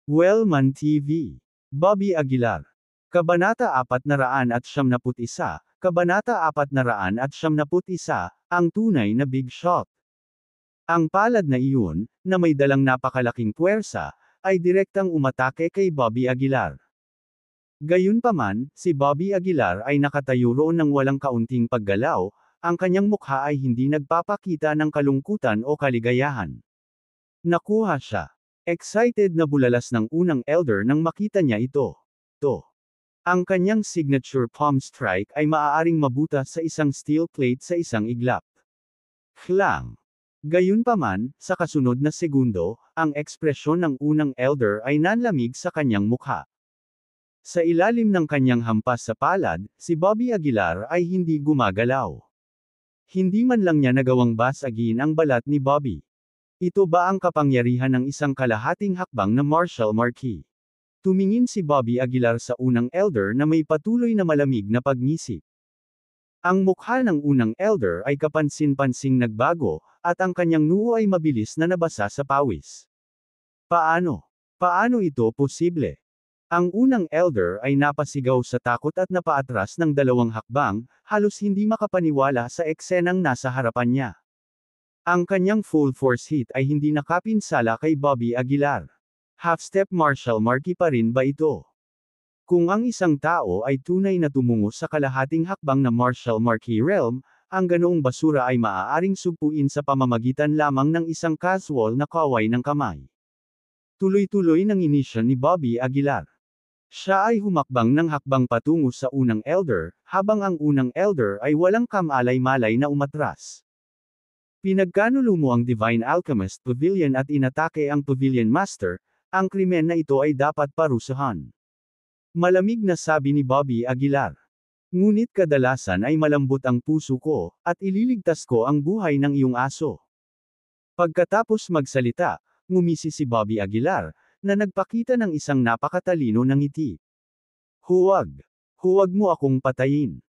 Wellman TV. Bobby Aguilar. Kabanata 471, Kabanata 471, ang tunay na big shot. Ang palad na iyon, na may dalang napakalaking puwersa, ay direktang umatake kay Bobby Aguilar. Gayunpaman, si Bobby Aguilar ay nakatayo roon ng walang kaunting paggalaw, ang kanyang mukha ay hindi nagpapakita ng kalungkutan o kaligayahan. Nakuha siya. Excited na bulalas ng unang elder nang makita niya ito. Ang kanyang signature palm strike ay maaaring mabuta sa isang steel plate sa isang iglap. Klang. Gayunpaman, sa kasunod na segundo, ang ekspresyon ng unang elder ay nanlamig sa kanyang mukha. Sa ilalim ng kanyang hampas sa palad, si Bobby Aguilar ay hindi gumagalaw. Hindi man lang niya nagawang basagin ang balat ni Bobby. Ito ba ang kapangyarihan ng isang kalahating hakbang na martial marquee? Tumingin si Bobby Aguilar sa unang elder na may patuloy na malamig na pagngisi. Ang mukha ng unang elder ay kapansin-pansing nagbago, at ang kanyang noo ay mabilis na nabasa sa pawis. Paano? Paano ito posible? Ang unang elder ay napasigaw sa takot at napaatras ng 2 hakbang, halos hindi makapaniwala sa eksenang nasa harapan niya. Ang kanyang full force hit ay hindi nakapinsala kay Bobby Aguilar. Half-step martial marquee pa rin ba ito? Kung ang isang tao ay tunay na tumungo sa kalahating hakbang na martial marquee realm, ang ganoong basura ay maaaring sugpuin sa pamamagitan lamang ng isang casual na kaway ng kamay. Tuloy-tuloy ng inisyon ni Bobby Aguilar. Siya ay humakbang ng hakbang patungo sa unang elder, habang ang unang elder ay walang kamalay-malay na umatras. Pinagkanulo mo ang Divine Alchemist Pavilion at inatake ang Pavilion Master, ang krimen na ito ay dapat parusahan. Malamig na sabi ni Bobby Aguilar. Ngunit kadalasan ay malambot ang puso ko, at ililigtas ko ang buhay ng iyong aso. Pagkatapos magsalita, ngumisi si Bobby Aguilar, na nagpakita ng isang napakatalino ng ngiti. Huwag! Huwag mo akong patayin!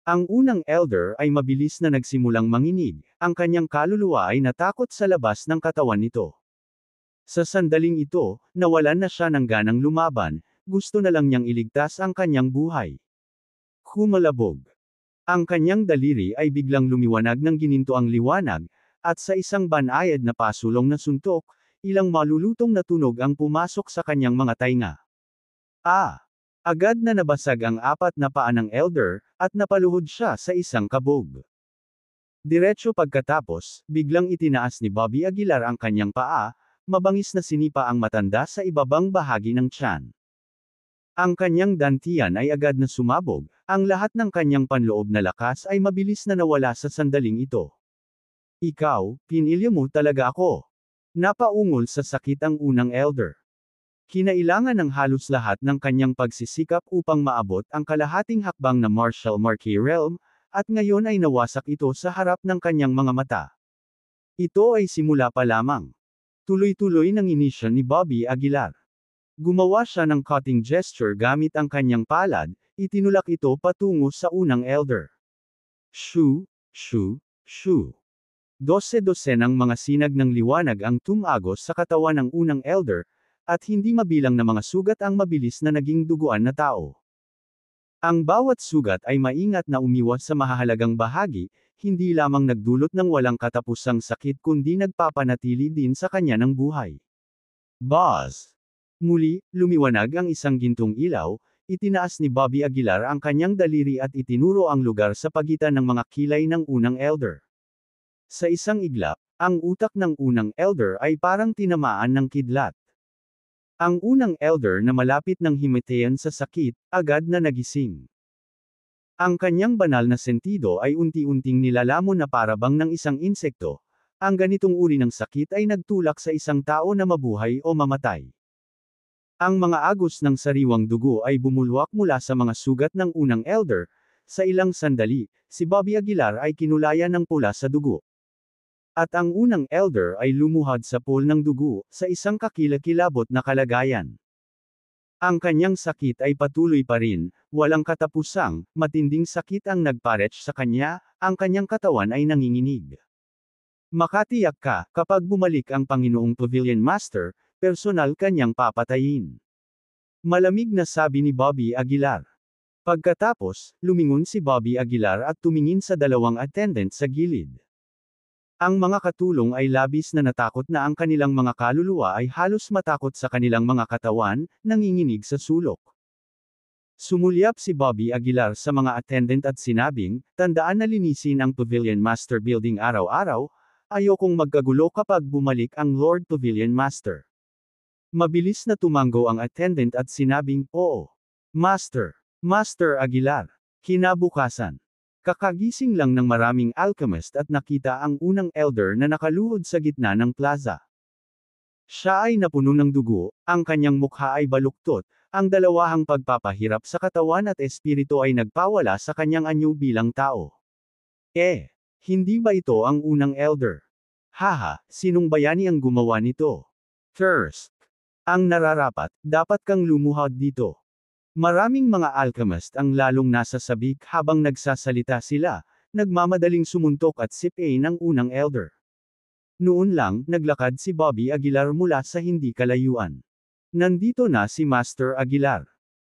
Ang unang elder ay mabilis na nagsimulang manginig, ang kanyang kaluluwa ay natakot sa labas ng katawan nito. Sa sandaling ito, nawalan na siya ng ganang lumaban, gusto na lang niyang iligtas ang kanyang buhay. Kumalabog. Ang kanyang daliri ay biglang lumiwanag ng gininto ang liwanag, at sa isang banayad na pasulong na suntok, ilang malulutong na tunog ang pumasok sa kanyang mga tainga. Agad na nabasag ang 4 na paa ng elder, at napaluhod siya sa isang kabog. Diretso pagkatapos, biglang itinaas ni Bobby Aguilar ang kanyang paa, mabangis na sinipa ang matanda sa ibabang bahagi ng tiyan. Ang kanyang dantian ay agad na sumabog, ang lahat ng kanyang panloob na lakas ay mabilis na nawala sa sandaling ito. Ikaw, pinilya mo talaga ako. Napaungol sa sakit ang unang elder. Kinailangan ng halos lahat ng kanyang pagsisikap upang maabot ang kalahating hakbang na martial marquee realm, at ngayon ay nawasak ito sa harap ng kanyang mga mata. Ito ay simula pa lamang. Tuloy-tuloy ng inisyon ni Bobby Aguilar. Gumawa siya ng cutting gesture gamit ang kanyang palad, itinulak ito patungo sa unang elder. Shoo, shoo, shoo. 12-12 mga sinag ng liwanag ang tumagos sa katawan ng unang elder, at hindi mabilang na mga sugat ang mabilis na naging duguan na tao. Ang bawat sugat ay maingat na umiwas sa mahahalagang bahagi, hindi lamang nagdulot ng walang katapusang sakit kundi nagpapanatili din sa kanya ng buhay. Buzz! Muli, lumiwanag ang isang gintong ilaw, itinaas ni Bobby Aguilar ang kanyang daliri at itinuro ang lugar sa pagitan ng mga kilay ng unang elder. Sa isang iglap, ang utak ng unang elder ay parang tinamaan ng kidlat. Ang unang elder na malapit ng himatayan sa sakit, agad na nagising. Ang kanyang banal na sentido ay unti-unting nilalamon na parabang ng isang insekto. Ang ganitong uri ng sakit ay nagtulak sa isang tao na mabuhay o mamatay. Ang mga agos ng sariwang dugo ay bumulwak mula sa mga sugat ng unang elder. Sa ilang sandali, si Bobby Aguilar ay kinulayan ng pula sa dugo. At ang unang elder ay lumuhad sa pool ng dugo, sa isang kakilakilabot na kalagayan. Ang kanyang sakit ay patuloy pa rin, walang katapusang, matinding sakit ang nagparech sa kanya, ang kanyang katawan ay nanginginig. Makatiyak ka, kapag bumalik ang Panginoong Pavilion Master, personal kanyang papatayin. Malamig na sabi ni Bobby Aguilar. Pagkatapos, lumingon si Bobby Aguilar at tumingin sa dalawang attendant sa gilid. Ang mga katulong ay labis na natakot na ang kanilang mga kaluluwa ay halos matakot sa kanilang mga katawan, nanginginig sa sulok. Sumulyap si Bobby Aguilar sa mga attendant at sinabing, tandaan na linisin ang Pavilion Master Building araw-araw, ayokong magkagulo kapag bumalik ang Lord Pavilion Master. Mabilis na tumango ang attendant at sinabing, oo. Master Aguilar. Kinabukasan. Kakagising lang ng maraming alchemist at nakita ang unang elder na nakaluhod sa gitna ng plaza. Siya ay napuno ng dugo, ang kanyang mukha ay baluktot, ang dalawahang pagpapahirap sa katawan at espiritu ay nagpawala sa kanyang anyo bilang tao. Hindi ba ito ang unang elder? Haha, sinong bayani ang gumawa nito? Thirst. Ang nararapat, dapat kang lumuhod dito. Maraming mga alchemist ang lalong nasa sabik habang nagsasalita sila, nagmamadaling sumuntok at sip-a ng unang elder. Noon lang, naglakad si Bobby Aguilar mula sa hindi kalayuan. Nandito na si Master Aguilar.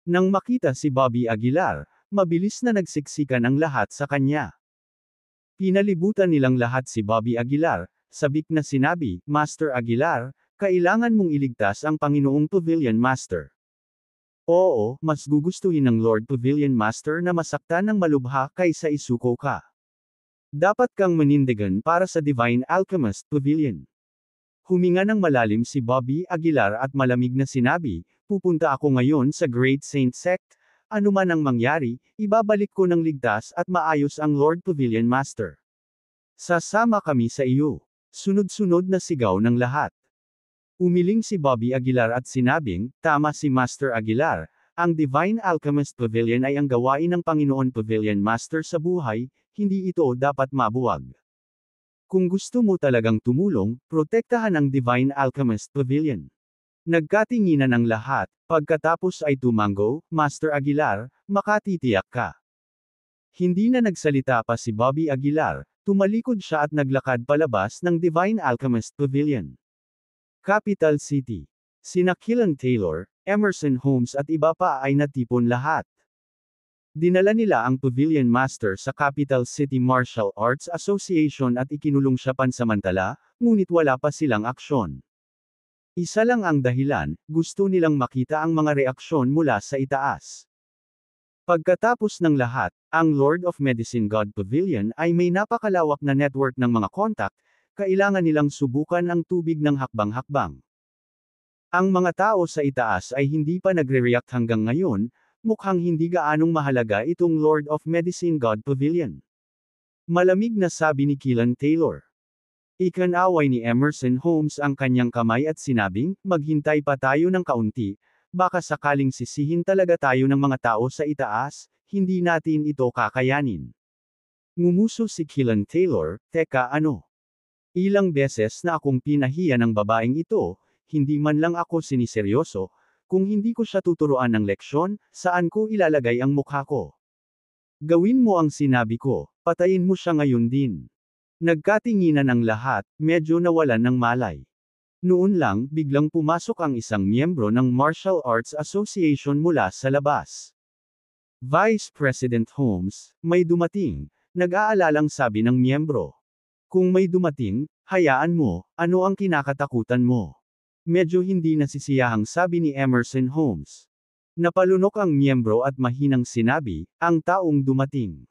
Nang makita si Bobby Aguilar, mabilis na nagsiksikan ang lahat sa kanya. Pinalibutan nilang lahat si Bobby Aguilar, sabik na sinabi, Master Aguilar, kailangan mong iligtas ang Panginoong Pavilion Master. Oo, mas gugustuhin ng Lord Pavilion Master na masaktan ng malubha kaysa isuko ka. Dapat kang manindigan para sa Divine Alchemist Pavilion. Huminga ng malalim si Bobby Aguilar at malamig na sinabi, pupunta ako ngayon sa Great Saint Sect, anuman ang mangyari, ibabalik ko ng ligtas at maayos ang Lord Pavilion Master. Sasama kami sa iyo. Sunod-sunod na sigaw ng lahat. Umiling si Bobby Aguilar at sinabing, tama si Master Aguilar, ang Divine Alchemist Pavilion ay ang gawain ng Panginoon Pavilion Master sa buhay, hindi ito dapat mabuwag. Kung gusto mo talagang tumulong, protektahan ang Divine Alchemist Pavilion. Nagkatinginan ang lahat, pagkatapos ay tumango, Master Aguilar, makatitiyak ka. Hindi na nagsalita pa si Bobby Aguilar, tumalikod siya at naglakad palabas ng Divine Alchemist Pavilion. Capital City. Sina Killen Taylor, Emerson Holmes at iba pa ay natipon lahat. Dinala nila ang Pavilion Master sa Capital City Martial Arts Association at ikinulong siya pansamantala, ngunit wala pa silang aksyon. Isa lang ang dahilan, gusto nilang makita ang mga reaksyon mula sa itaas. Pagkatapos ng lahat, ang Lord of Medicine God Pavilion ay may napakalawak na network ng mga kontak, kailangan nilang subukan ang tubig ng hakbang-hakbang. Ang mga tao sa itaas ay hindi pa nagre-react hanggang ngayon, mukhang hindi gaanong mahalaga itong Lord of Medicine God Pavilion. Malamig na sabi ni Killen Taylor. Ikinaway ni Emerson Holmes ang kanyang kamay at sinabing, maghintay pa tayo ng kaunti, baka sakaling sisihin talaga tayo ng mga tao sa itaas, hindi natin ito kakayanin. Ngumuso si Killen Taylor, teka ano? Ilang beses na akong pinahiya ng babaeng ito, hindi man lang ako siniseryoso, kung hindi ko siya tuturuan ng leksyon, saan ko ilalagay ang mukha ko? Gawin mo ang sinabi ko, patayin mo siya ngayon din. Nagkatinginan ang lahat, medyo nawalan ng malay. Noon lang, biglang pumasok ang isang miyembro ng Martial Arts Association mula sa labas. Vice President Holmes, may dumating, nag-aalalang sabi ng miyembro. Kung may dumating, hayaan mo, ano ang kinakatakutan mo? Medyo hindi nasisiyahang sabi ni Emerson Holmes. Napalunok ang miyembro at mahinang sinabi, ang taong dumating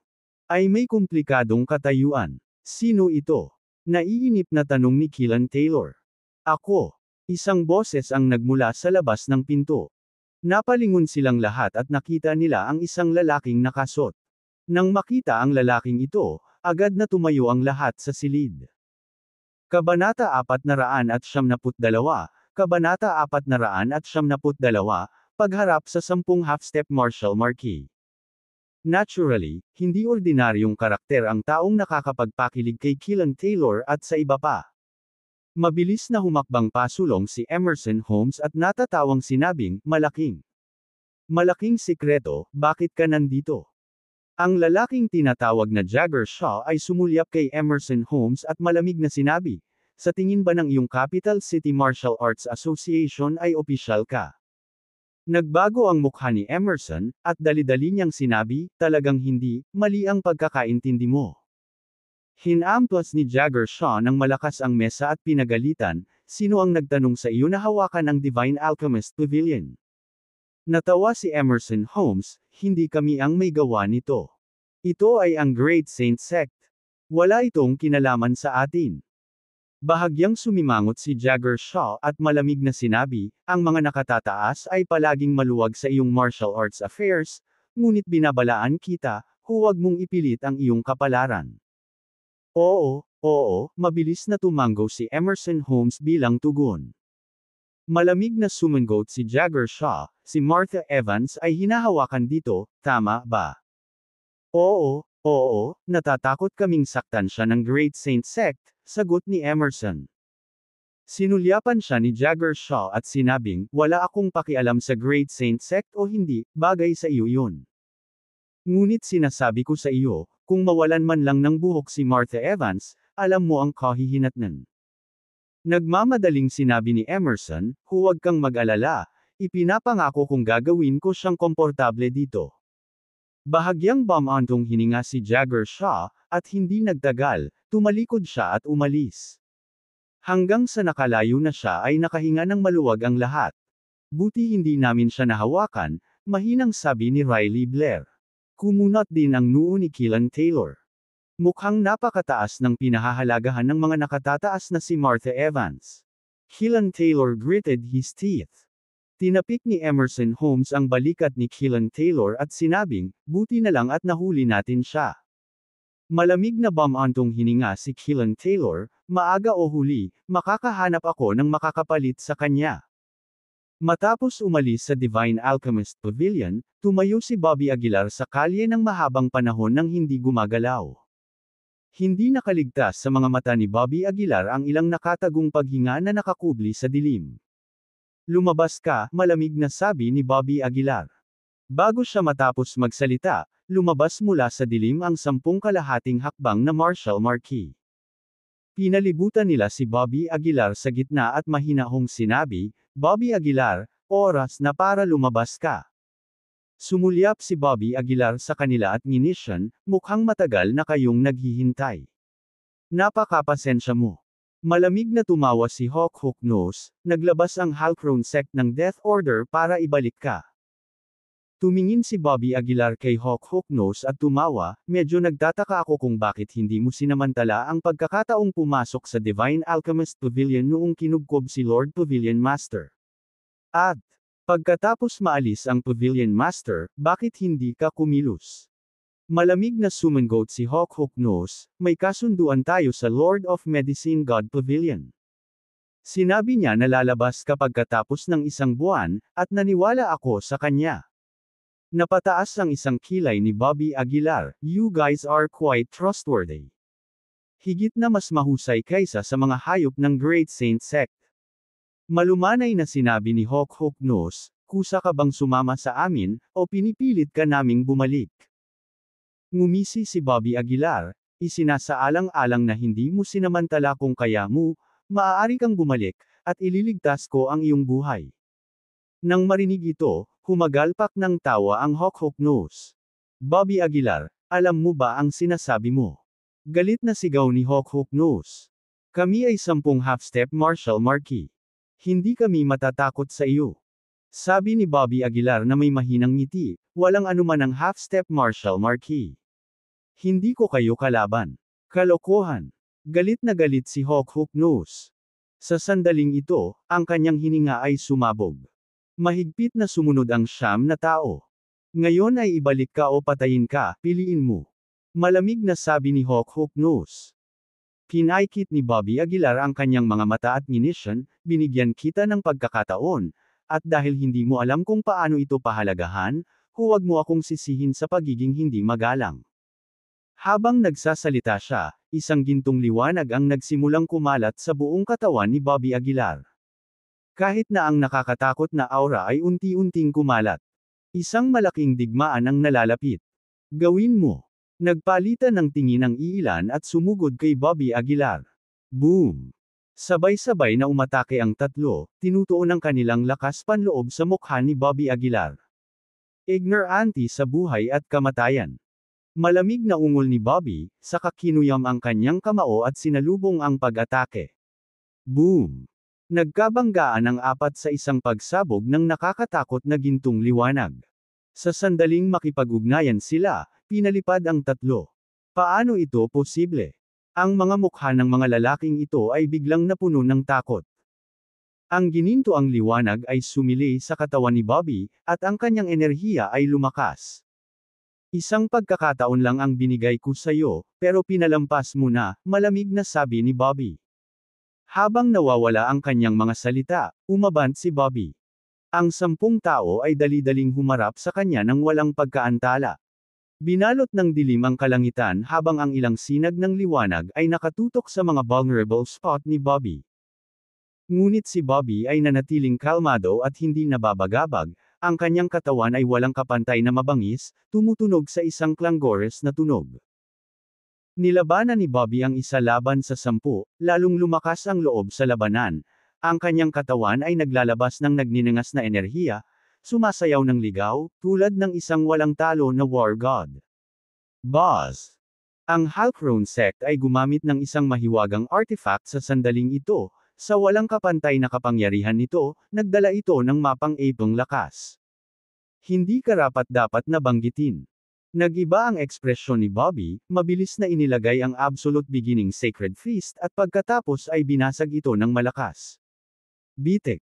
ay may komplikadong katayuan. Sino ito? Naiinip na tanong ni Killen Taylor. Ako. Isang boses ang nagmula sa labas ng pinto. Napalingon silang lahat at nakita nila ang isang lalaking nakasot. Nang makita ang lalaking ito, agad na tumayo ang lahat sa silid. Kabanata 472, Kabanata 472, Pagharap sa 10 half-step martial marquee. Naturally, hindi ordinaryong karakter ang taong nakakapagpakilig kay Killen Taylor at sa iba pa. Mabilis na humakbang pasulong si Emerson Holmes at natatawang sinabing, Malaking sikreto, bakit ka nandito? Ang lalaking tinatawag na Jagger Shaw ay sumulyap kay Emerson Holmes at malamig na sinabi, Sa tingin ba ng iyong Capital City Martial Arts Association ay opisyal ka? Nagbago ang mukha ni Emerson, at dali-dali niyang sinabi, talagang hindi, mali ang pagkakaintindi mo. Hinamplas ni Jagger Shaw ng malakas ang mesa at pinagalitan, sino ang nagtanong sa iyo na hawakan ang Divine Alchemist Pavilion? Natawa si Emerson Holmes, hindi kami ang may gawa nito. Ito ay ang Great Saint Sect. Wala itong kinalaman sa atin. Bahagyang sumimangot si Jagger Shaw at malamig na sinabi, ang mga nakatataas ay palaging maluwag sa iyong martial arts affairs, ngunit binabalaan kita, huwag mong ipilit ang iyong kapalaran. Oo, mabilis na tumango si Emerson Holmes bilang tugon. Malamig na sumangot si Jagger Shaw, si Martha Evans ay hinahawakan dito, tama ba? Oo, natatakot kaming saktan siya ng Great Saint Sect, sagot ni Emerson. Sinulyapan siya ni Jagger Shaw at sinabing, wala akong pakialam sa Great Saint Sect o hindi, bagay sa iyo yun. Ngunit sinasabi ko sa iyo, kung mawalan man lang ng buhok si Martha Evans, alam mo ang kahihinatnan. Nagmamadaling sinabi ni Emerson, huwag kang mag-alala, ipinapangako kong gagawin ko siyang komportable dito. Bahagyang bumantong hininga si Jagger Shaw, at hindi nagtagal, tumalikod siya at umalis. Hanggang sa nakalayo na siya ay nakahinga ng maluwag ang lahat. Buti hindi namin siya nahawakan, mahinang sabi ni Riley Blair. Kumunot din ang noo ni Keelan Taylor. Mukhang napakataas ng pinahahalagahan ng mga nakatataas na si Martha Evans. Keelan Taylor gritted his teeth. Tinapik ni Emerson Holmes ang balikat ni Keelan Taylor at sinabing, buti na lang at nahuli natin siya. Malamig na bumantong hininga si Keelan Taylor, maaga o huli, makakahanap ako ng makakapalit sa kanya. Matapos umalis sa Divine Alchemist Pavilion, tumayo si Bobby Aguilar sa kalye ng mahabang panahon nang hindi gumagalaw. Hindi nakaligtas sa mga mata ni Bobby Aguilar ang ilang nakatagong paghinga na nakakubli sa dilim. Lumabas ka, malamig na sabi ni Bobby Aguilar. Bago siya matapos magsalita, lumabas mula sa dilim ang 10 kalahating hakbang na Martial Marquis. Pinalibutan nila si Bobby Aguilar sa gitna at mahinahong sinabi, Bobby Aguilar, oras na para lumabas ka. Sumulyap si Bobby Aguilar sa kanila at nginisyan, mukhang matagal na kayong naghihintay. Napakapasensya mo. Malamig na tumawa si Hawk Hooknose, naglabas ang Halcrone Sect ng Death Order para ibalik ka. Tumingin si Bobby Aguilar kay Hawk Hooknose at tumawa, medyo nagtataka ako kung bakit hindi mo sinamantala ang pagkakataong pumasok sa Divine Alchemist Pavilion noong kinubkob si Lord Pavilion Master. At, pagkatapos maalis ang Pavilion Master, bakit hindi ka kumilos? Malamig na sumangot si Hawk Hooknose, may kasunduan tayo sa Lord of Medicine God Pavilion. Sinabi niya na lalabas kapag katapos ng 1 buwan, at naniwala ako sa kanya. Napataas ang isang kilay ni Bobby Aguilar, you guys are quite trustworthy. Higit na mas mahusay kaysa sa mga hayop ng Great Saint Sect. Malumanay na sinabi ni Hawk Hooknose, kusa ka bang sumama sa amin, o pinipilit ka naming bumalik? Ngumisi si Bobby Aguilar, isinasaalang-alang na hindi mo sinamantala kung kaya mo, maaari kang bumalik, at ililigtas ko ang iyong buhay. Nang marinig ito, humagalpak ng tawa ang Hawk Hooknose. Bobby Aguilar, alam mo ba ang sinasabi mo? Galit na sigaw ni Hawk Hooknose. Kami ay 10 half-step Martial Marquis. Hindi kami matatakot sa iyo. Sabi ni Bobby Aguilar na may mahinang ngiti, walang anuman ang half-step Martial Marquis. Hindi ko kayo kalaban. Kalokohan. Galit na galit si Hawk Hooknose. Sa sandaling ito, ang kanyang hininga ay sumabog. Mahigpit na sumunod ang 9 na tao. Ngayon ay ibalik ka o patayin ka, piliin mo. Malamig na sabi ni Hawk Hooknose. Pinaikit ni Bobby Aguilar ang kanyang mga mata at nginisyan, binigyan kita ng pagkakataon, at dahil hindi mo alam kung paano ito pahalagahan, huwag mo akong sisihin sa pagiging hindi magalang. Habang nagsasalita siya, isang gintong liwanag ang nagsimulang kumalat sa buong katawan ni Bobby Aguilar. Kahit na ang nakakatakot na aura ay unti-unting kumalat. Isang malaking digmaan ang nalalapit. Gawin mo. Nagpalitan ng tingin ang iilan at sumugod kay Bobby Aguilar. Boom! Sabay-sabay na umatake ang tatlo, tinutuon ang kanilang lakas panloob sa mukha ni Bobby Aguilar. Ignorante sa buhay at kamatayan. Malamig na ungol ni Bobby, saka kinuyam ang kanyang kamao at sinalubong ang pag-atake. Boom! Nagkabanggaan ang apat sa isang pagsabog ng nakakatakot na gintong liwanag. Sa sandaling makipag-ugnayan sila, pinalipad ang tatlo. Paano ito posible? Ang mga mukha ng mga lalaking ito ay biglang napuno ng takot. Ang ginintoang liwanag ay sumili sa katawan ni Bobby, at ang kanyang enerhiya ay lumakas. Isang pagkakataon lang ang binigay ko sa'yo, pero pinalampas mo na, malamig na sabi ni Bobby. Habang nawawala ang kanyang mga salita, umabant si Bobby. Ang 10 tao ay dali-daling humarap sa kanya nang walang pagkaantala. Binalot ng dilim ang kalangitan habang ang ilang sinag ng liwanag ay nakatutok sa mga vulnerable spot ni Bobby. Ngunit si Bobby ay nanatiling kalmado at hindi nababagabag, ang kanyang katawan ay walang kapantay na mabangis, tumutunog sa isang clangorous na tunog. Nilabanan ni Bobby ang isa laban sa 10, lalong lumakas ang loob sa labanan. Ang kanyang katawan ay naglalabas ng nagninangas na enerhiya, sumasayaw ng ligaw, tulad ng isang walang talo na war god. Boss! Ang Halcrone sect ay gumamit ng isang mahiwagang artifact sa sandaling ito. Sa walang kapantay na kapangyarihan nito, nagdala ito ng mapang-ipong lakas. Hindi karapat-dapat na banggitin. Nag-iba ang ekspresyon ni Bobby, mabilis na inilagay ang Absolute Beginning Sacred Feast at pagkatapos ay binasag ito ng malakas. Bitik.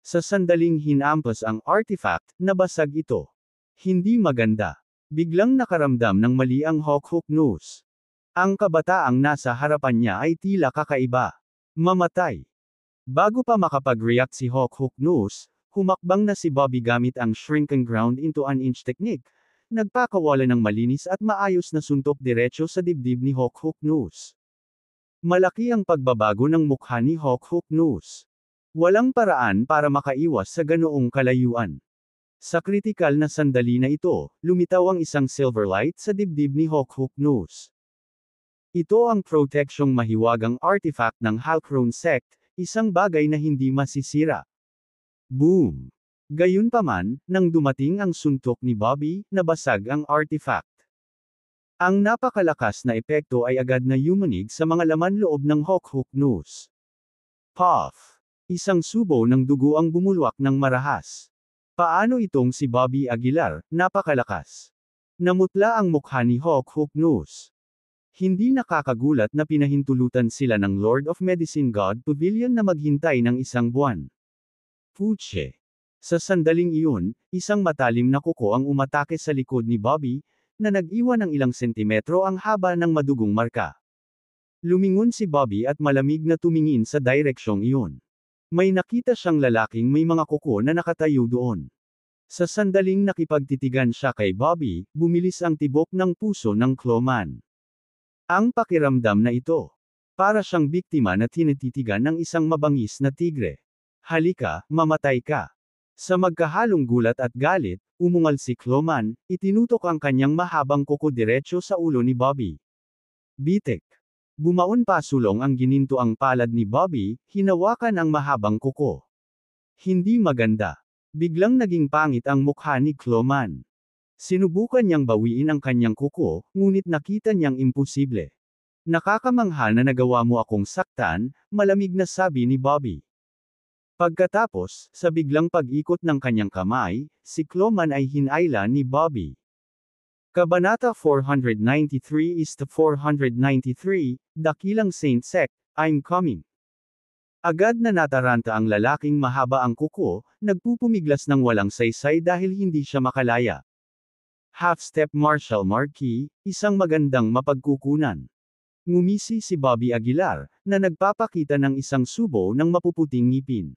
Sa sandaling hinampas ang artifact, nabasag ito. Hindi maganda. Biglang nakaramdam ng mali ang Hawk Nose. Ang kabataang nasa harapan niya ay tila kakaiba. Mamatay. Bago pa makapag-react si Hawk Nose, humakbang na si Bobby gamit ang Shrink and Ground into an Inch technique, nagpakawala ng malinis at maayos na suntok diretso sa dibdib ni Hawk Nose. Malaki ang pagbabago ng mukha ni Hawk Nose. Walang paraan para makaiwas sa ganoong kalayuan. Sa kritikal na sandali na ito, lumitaw ang isang silver light sa dibdib ni Hawk Nose. Ito ang proteksyong mahiwagang artifact ng Halcrone sect, isang bagay na hindi masisira. Boom! Gayunpaman, nang dumating ang suntok ni Bobby, nabasag ang artifact. Ang napakalakas na epekto ay agad na yumanig sa mga laman loob ng Hawk Nose. Puff! Isang subo ng dugo ang bumulwak ng marahas. Paano itong si Bobby Aguilar, napakalakas? Namutla ang mukha ni Hawk Nose. Hindi nakakagulat na pinahintulutan sila ng Lord of Medicine God Pavilion na maghintay ng 1 buwan. Puche! Sa sandaling iyon, isang matalim na kuko ang umatake sa likod ni Bobby, na nag-iwan ng ilang sentimetro ang haba ng madugong marka. Lumingon si Bobby at malamig na tumingin sa direksyong iyon. May nakita siyang lalaking may mga kuko na nakatayo doon. Sa sandaling nakipagtitigan siya kay Bobby, bumilis ang tibok ng puso ng clawman. Ang pakiramdam na ito. Para siyang biktima na tinititigan ng isang mabangis na tigre. Halika, mamatay ka. Sa magkahalong gulat at galit, umungal si Clawman, itinutok ang kanyang mahabang kuko diretso sa ulo ni Bobby. Bitik. Bumaon pasulong ang gininto ang palad ni Bobby, hinawakan ang mahabang kuko. Hindi maganda. Biglang naging pangit ang mukha ni Clawman. Sinubukan niyang bawiin ang kanyang kuko, ngunit nakita niyang imposible. Nakakamangha na nagawa mo akong saktan, malamig na sabi ni Bobby. Pagkatapos, sa biglang pag-ikot ng kanyang kamay, si Clawman ay hinayla ni Bobby. Kabanata 493-493, Dakilang Saint Sect, I'm coming. Agad na nataranta ang lalaking mahaba ang kuko, nagpupumiglas ng walang saysay dahil hindi siya makalaya. Half-step martial marquee, isang magandang mapagkukunan. Ngumisi si Bobby Aguilar, na nagpapakita ng isang subo ng mapuputing ngipin.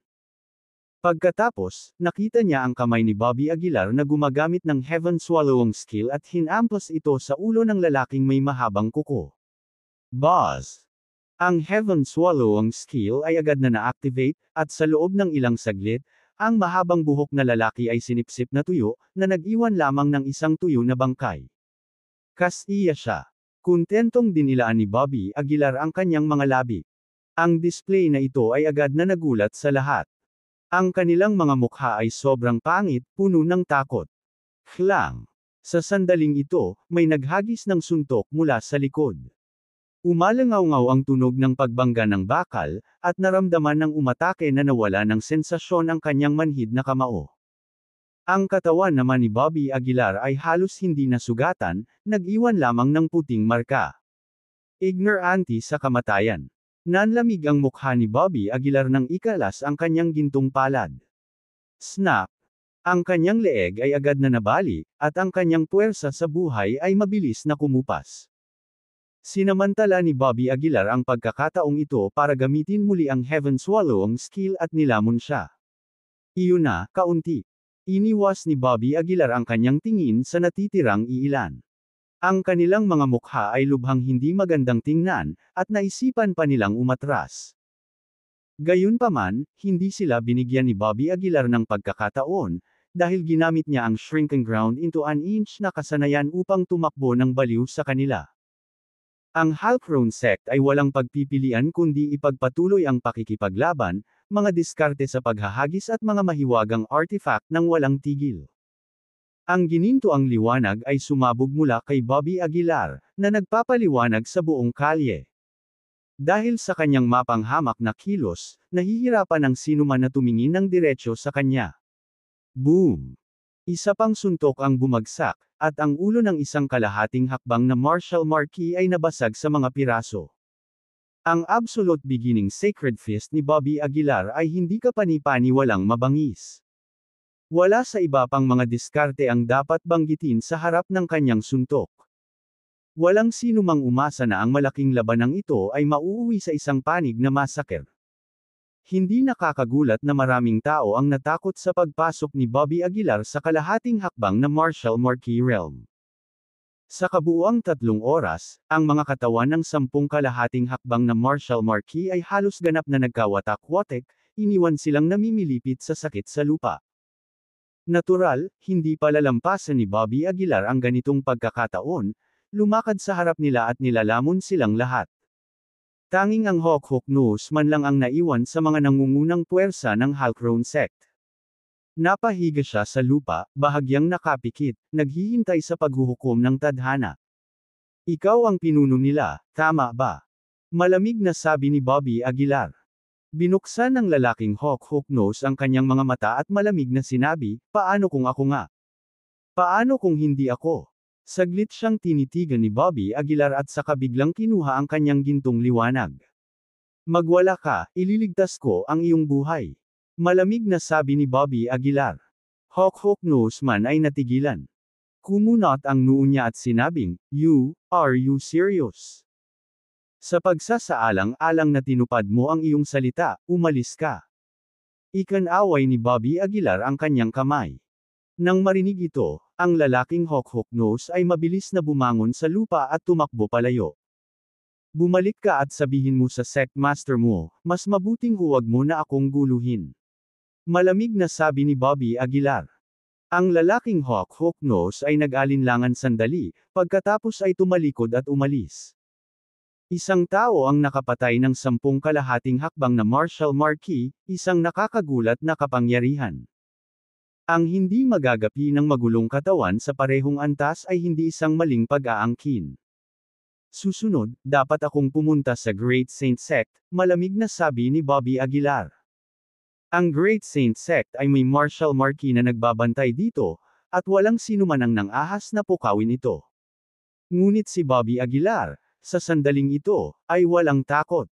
Pagkatapos, nakita niya ang kamay ni Bobby Aguilar na gumagamit ng Heaven Swallowing skill at hinampas ito sa ulo ng lalaking may mahabang kuko. Boss! Ang Heaven Swallowing skill ay agad na na-activate, at sa loob ng ilang saglit, ang mahabang buhok na lalaki ay sinipsip na tuyo, na nag-iwan lamang ng isang tuyo na bangkay. Kas-iya siya. Kuntentong dinilaan ni Bobby Aguilar ang kanyang mga labi. Ang display na ito ay agad na nagulat sa lahat. Ang kanilang mga mukha ay sobrang pangit, puno ng takot. Klang. Sa sandaling ito, may naghagis ng suntok mula sa likod. Umalangaw-ngaw ang tunog ng pagbangga ng bakal, at naramdaman ng umatake na nawala ng sensasyon ang kanyang manhid na kamao. Ang katawan naman ni Bobby Aguilar ay halos hindi nasugatan, nag-iwan lamang ng puting marka. Ignorante sa kamatayan. Nanlamig ang mukha ni Bobby Aguilar nang ikalas ang kanyang gintong palad. Snap! Ang kanyang leeg ay agad na nabali, at ang kanyang puwersa sa buhay ay mabilis na kumupas. Sinamantala ni Bobby Aguilar ang pagkakataong ito para gamitin muli ang Heaven Swallowing skill at nilamon siya. Iyon na, kaunti. Iniwas ni Bobby Aguilar ang kanyang tingin sa natitirang iilan. Ang kanilang mga mukha ay lubhang hindi magandang tingnan, at naisipan pa nilang umatras. Gayunpaman, hindi sila binigyan ni Bobby Aguilar ng pagkakataon, dahil ginamit niya ang shrinking ground into an inch na kasanayan upang tumakbo ng baliw sa kanila. Ang Halcrone sect ay walang pagpipilian kundi ipagpatuloy ang pakikipaglaban, mga diskarte sa paghahagis at mga mahiwagang artifact ng walang tigil. Ang ginintoang liwanag ay sumabog mula kay Bobby Aguilar, na nagpapaliwanag sa buong kalye. Dahil sa kanyang mapanghamak na kilos, nahihirapan ang sinuman na tumingin ng diretsyo sa kanya. Boom! Isa pang suntok ang bumagsak, at ang ulo ng isang kalahating hakbang na martial marquee ay nabasag sa mga piraso. Ang absolute beginning sacred fist ni Bobby Aguilar ay hindi kapani-paniwalang mabangis. Wala sa iba pang mga diskarte ang dapat banggitin sa harap ng kanyang suntok. Walang sinumang umasa na ang malaking labanang ito ay mauuwi sa isang panig na massacre. Hindi nakakagulat na maraming tao ang natakot sa pagpasok ni Bobby Aguilar sa kalahating hakbang na martial marquee realm. Sa kabuuang 3 oras, ang mga katawan ng 10 kalahating hakbang na martial marquee ay halos ganap na nagkawatak-watek, iniwan silang namimilipit sa sakit sa lupa. Natural, hindi palalampasan ni Bobby Aguilar ang ganitong pagkakataon, lumakad sa harap nila at nilalamon silang lahat. Tanging ang Hawk Nose man lang ang naiwan sa mga nangungunang puwersa ng Halcrone sect. Napahiga siya sa lupa, bahagyang nakapikit, naghihintay sa paghuhukom ng tadhana. Ikaw ang pinuno nila, tama ba? Malamig na sabi ni Bobby Aguilar. Binuksan ng lalaking Hawk Nose ang kanyang mga mata at malamig na sinabi, paano kung ako nga? Paano kung hindi ako? Saglit siyang tinitigan ni Bobby Aguilar at saka biglang kinuha ang kanyang gintong liwanag. Magwala ka, ililigtas ko ang iyong buhay. Malamig na sabi ni Bobby Aguilar. Hawk Nose man ay natigilan. Kumunot ang noo niya at sinabing, are you serious? Sa pagsasaalang-alang na tinupad mo ang iyong salita, umalis ka. Ikanaway ni Bobby Aguilar ang kanyang kamay. Nang marinig ito, ang lalaking Hawk Nose ay mabilis na bumangon sa lupa at tumakbo palayo. Bumalik ka at sabihin mo sa sect master mo, mas mabuting huwag mo na akong guluhin. Malamig na sabi ni Bobby Aguilar. Ang lalaking Hawk Nose ay nag-alinlangan sandali, pagkatapos ay tumalikod at umalis. Isang tao ang nakapatay ng 10 kalahating hakbang na martial marquee, isang nakakagulat na kapangyarihan. Ang hindi magagapi ng magulong katawan sa parehong antas ay hindi isang maling pag-aangkin. Susunod, dapat akong pumunta sa Great Saint Sect, malamig na sabi ni Bobby Aguilar. Ang Great Saint Sect ay may martial marquee na nagbabantay dito, at walang sinuman ang nang-ahas na pukawin ito. Ngunit si Bobby Aguilar, sa sandaling ito, ay walang takot.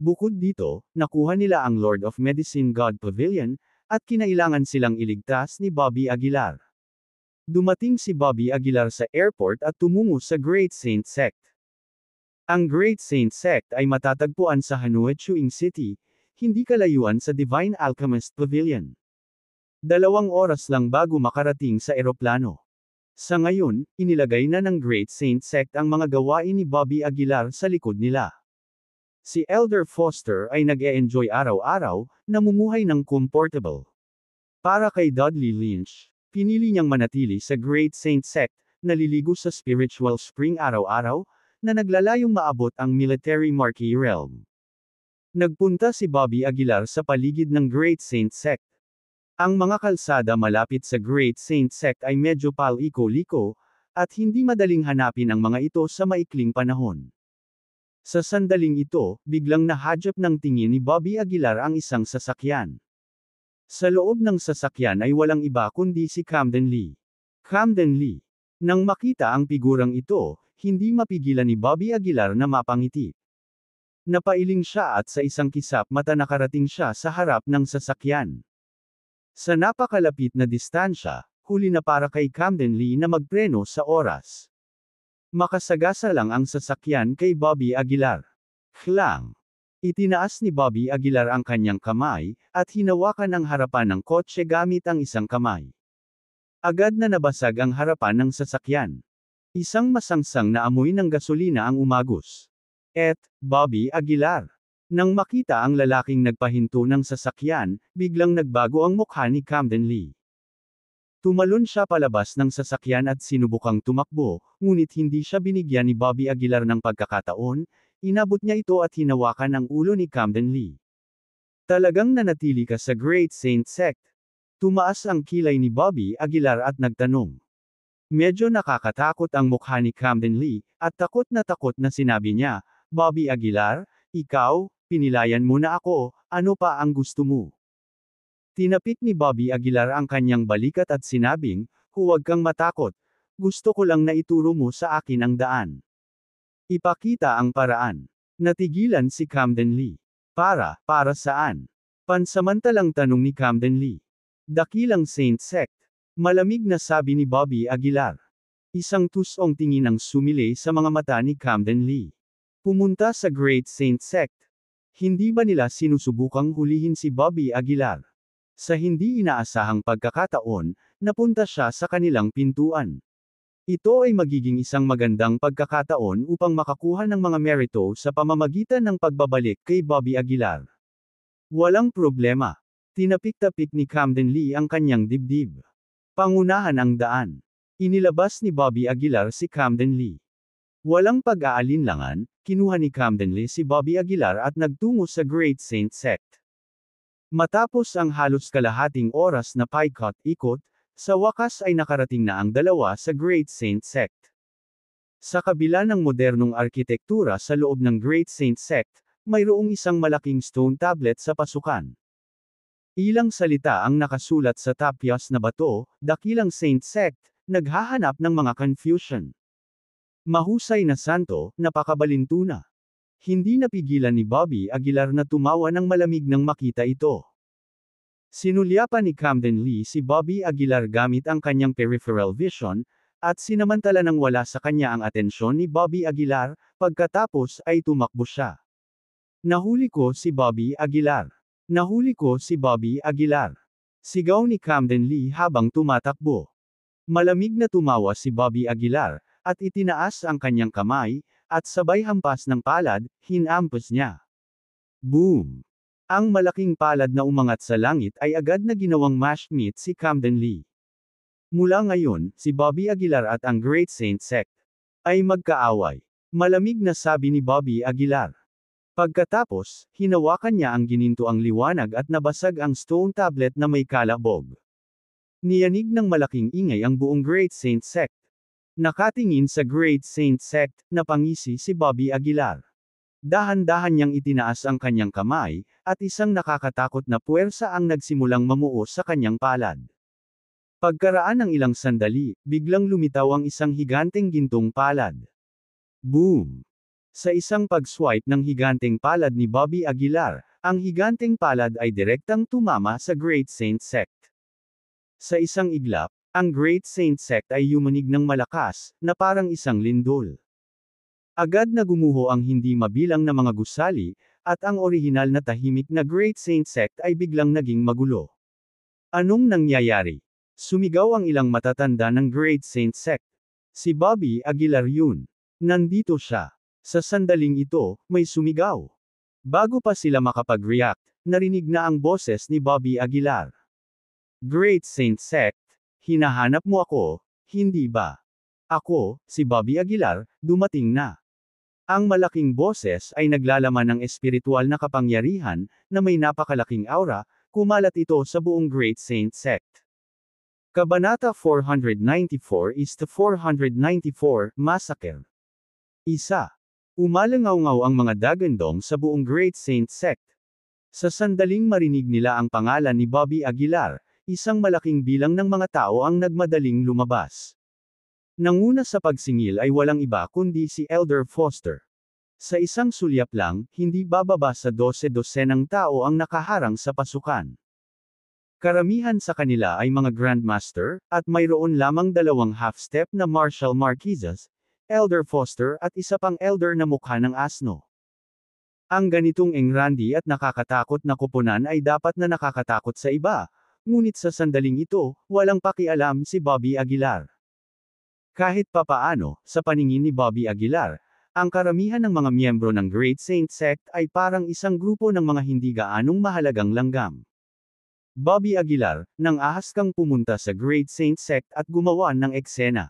Bukod dito, nakuha nila ang Lord of Medicine God Pavilion, at kinailangan silang iligtas ni Bobby Aguilar. Dumating si Bobby Aguilar sa airport at tumungo sa Great Saint Sect. Ang Great Saint Sect ay matatagpuan sa Hanoi Chuing City, hindi kalayuan sa Divine Alchemist Pavilion. 2 oras lang bago makarating sa eroplano. Sa ngayon, inilagay na ng Great Saint Sect ang mga gawain ni Bobby Aguilar sa likod nila. Si Elder Foster ay nag-e-enjoy araw-araw, namumuhay ng comfortable. Para kay Dudley Lynch, pinili niyang manatili sa Great Saint Sect, naliligo sa spiritual spring araw-araw, na naglalayong maabot ang military marquee realm. Nagpunta si Bobby Aguilar sa paligid ng Great Saint Sect. Ang mga kalsada malapit sa Great Saint Sect ay medyo paliko-liko, at hindi madaling hanapin ang mga ito sa maikling panahon. Sa sandaling ito, biglang nahadjap ng tingin ni Bobby Aguilar ang isang sasakyan. Sa loob ng sasakyan ay walang iba kundi si Camden Lee. Camden Lee. Nang makita ang figurang ito, hindi mapigilan ni Bobby Aguilar na mapangiti. Napailing siya at sa isang kisap mata nakarating siya sa harap ng sasakyan. Sa napakalapit na distansya, huli na para kay Camden Lee na magpreno sa oras. Makasagasa lang ang sasakyan kay Bobby Aguilar. Klang! Itinaas ni Bobby Aguilar ang kanyang kamay, at hinawakan ang harapan ng kotse gamit ang isang kamay. Agad na nabasag ang harapan ng sasakyan. Isang masangsang na amoy ng gasolina ang umagos. Bobby Aguilar. Nang makita ang lalaking nagpahinto ng sasakyan, biglang nagbago ang mukha ni Camden Lee. Tumalon siya palabas ng sasakyan at sinubukang tumakbo, ngunit hindi siya binigyan ni Bobby Aguilar ng pagkakataon, inabot niya ito at hinawakan ang ulo ni Camden Lee. Talagang nanatili ka sa Great Saint Sect. Tumaas ang kilay ni Bobby Aguilar at nagtanong. Medyo nakakatakot ang mukha ni Camden Lee, at takot na sinabi niya, Bobby Aguilar, ikaw, pinilayan mo na ako, ano pa ang gusto mo? Tinapik ni Bobby Aguilar ang kanyang balikat at sinabing, huwag kang matakot, gusto ko lang na ituro mo sa akin ang daan. Ipakita ang paraan. Natigilan si Camden Lee. Para saan? Pansamantalang tanong ni Camden Lee. Dakilang Saint Sect. Malamig na sabi ni Bobby Aguilar. Isang tusong tingin ang sumilay sa mga mata ni Camden Lee. Pumunta sa Great Saint Sect. Hindi ba nila sinusubukang hulihin si Bobby Aguilar? Sa hindi inaasahang pagkakataon, napunta siya sa kanilang pintuan. Ito ay magiging isang magandang pagkakataon upang makakuha ng mga merito sa pamamagitan ng pagbabalik kay Bobby Aguilar. Walang problema. Tinapik-tapik ni Camden Lee ang kanyang dibdib. Pangunahan ang daan. Inilabas ni Bobby Aguilar si Camden Lee. Walang pag-aalinlangan, kinuha ni Camden Lee si Bobby Aguilar at nagtungo sa Great Saint Sect. Matapos ang halos kalahating oras na paikot-ikot, sa wakas ay nakarating na ang dalawa sa Great Saint Sect. Sa kabila ng modernong arkitektura sa loob ng Great Saint Sect, mayroong isang malaking stone tablet sa pasukan. Ilang salita ang nakasulat sa tapyas na bato, Dakilang Saint Sect, naghahanap ng mga confusion. Mahusay na santo, napakabalintuna. Hindi napigilan ni Bobby Aguilar na tumawa ng malamig nang makita ito. Sinulyapan ni Camden Lee si Bobby Aguilar gamit ang kanyang peripheral vision, at sinamantala nang wala sa kanya ang atensyon ni Bobby Aguilar, pagkatapos ay tumakbo siya. Nahuli ko si Bobby Aguilar. Nahuli ko si Bobby Aguilar. Sigaw ni Camden Lee habang tumatakbo. Malamig na tumawa si Bobby Aguilar, at itinaas ang kanyang kamay, at sabay hampas ng palad, hinampas niya. Boom! Ang malaking palad na umangat sa langit ay agad na ginawang mashed meat si Camden Lee. Mula ngayon, si Bobby Aguilar at ang Great Saint Sect ay magkaaway. Malamig na sabi ni Bobby Aguilar. Pagkatapos, hinawakan niya ang ginintoang liwanag at nabasag ang stone tablet na may kalabog. Niyanig ng malaking ingay ang buong Great Saint Sect. Nakatingin sa Great Saint Sect, napangisi si Bobby Aguilar. Dahan-dahan niyang itinaas ang kanyang kamay, at isang nakakatakot na puwersa ang nagsimulang mamuo sa kanyang palad. Pagkaraan ng ilang sandali, biglang lumitaw ang isang higanteng gintong palad. Boom! Sa isang pag-swipe ng higanteng palad ni Bobby Aguilar, ang higanteng palad ay direktang tumama sa Great Saint Sect. Sa isang iglap, ang Great Saint Sect ay yumanig ng malakas, na parang isang lindol. Agad na gumuho ang hindi mabilang na mga gusali, at ang orihinal na tahimik na Great Saint Sect ay biglang naging magulo. Anong nangyayari? Sumigaw ang ilang matatanda ng Great Saint Sect. Si Bobby Aguilar yun. Nandito siya. Sa sandaling ito, may sumigaw. Bago pa sila makapag-react, narinig na ang boses ni Bobby Aguilar. Great Saint Sect, hinahanap mo ako, hindi ba? Ako, si Bobby Aguilar, dumating na. Ang malaking boses ay naglalaman ng espiritual na kapangyarihan, na may napakalaking aura, kumalat ito sa buong Great Saint Sect. Kabanata 494 is to 494, Massacre. Isa. Umalangaw-ngaw ang mga dagandong sa buong Great Saint Sect. Sa sandaling marinig nila ang pangalan ni Bobby Aguilar, isang malaking bilang ng mga tao ang nagmadaling lumabas. Nanguna sa pagsingil ay walang iba kundi si Elder Foster. Sa isang sulyap lang, hindi bababa sa 12-dosenang tao ang nakaharang sa pasukan. Karamihan sa kanila ay mga Grandmaster, at mayroon lamang dalawang half-step na Marshal Marquesas, Elder Foster at isa pang Elder na mukha ng asno. Ang ganitong engrandi at nakakatakot na koponan ay dapat na nakakatakot sa iba, ngunit sa sandaling ito, walang pakialam si Bobby Aguilar. Kahit papaano, sa paningin ni Bobby Aguilar, ang karamihan ng mga miyembro ng Great Saint Sect ay parang isang grupo ng mga hindi gaanong mahalagang langgam. Bobby Aguilar, nang ahas kang pumunta sa Great Saint Sect at gumawa ng eksena.